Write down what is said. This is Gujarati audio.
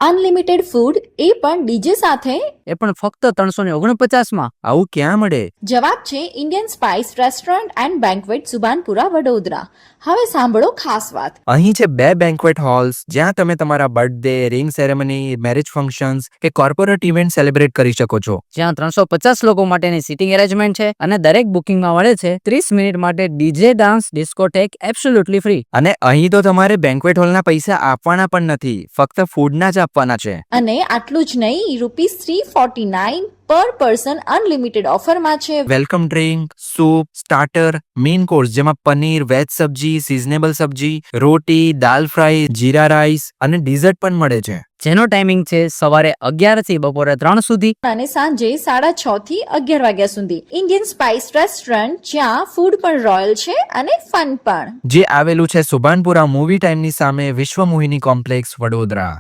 અનલિમિટેડ ફૂડ એ પણ ડીજે સાથે. એ પણ ફક્ત 349 માં. આવું ક્યાં મળે? જવાબ છે Indian spice restaurant and banquet Subhanpura Vadodara. હવે સાંભળો ખાસ વાત. અહીં છે 2 બેન્ક્વેટ હોલ્સ જ્યાં તમે તમારા birthday, ring ceremony, marriage functions કે કોર્પોરેટ ઇવેન્ટ સેલિબ્રેટ કરી શકો છો. જ્યાં 350 લોકો માટેની સિટિંગ એરેન્જમેન્ટ છે અને દરેક બુકિંગમાં મળે છે 30 મિનિટ માટે ડીજે, ડાન્સ, ડિસ્કોટેક એબ્સોલ્યુટલી ફ્રી. અને અહીં તો તમારે બેન્ક્વેટ હોલના પૈસા આપવાના પણ નથી, ફક્ત ફૂડના જ આપવાના છે. અને આટલું જ નહીં, ₹349 પર પર્સન અનલિમિટેડ ઓફરમાં છે. Welcome drink, soup, starter, main course જેમાં પનીર, વેજ સબ્જી, સિઝનેબલ સબ્જી, રોટી, દાલ ફ્રાય, જીરા રાઈસ અને ડિઝર્ટ પણ મળે છે. જેનો ટાઈમિંગ છે સવારે 11 થી બપોરે 3 સુધી અને સાંજે 6:30 થી 11 વાગ્યા સુધી. ઇન્ડિયન સ્પાઇસ રેસ્ટોરન્ટ, જ્યાં ફૂડ પણ રોયલ છે અને ફન પણ. જે આવેલું છે સુભાનપુરા મૂવી ટાઈમની સામે, વિશ્વ મોહિની કોમ્પ્લેક્સ, વડોદરા.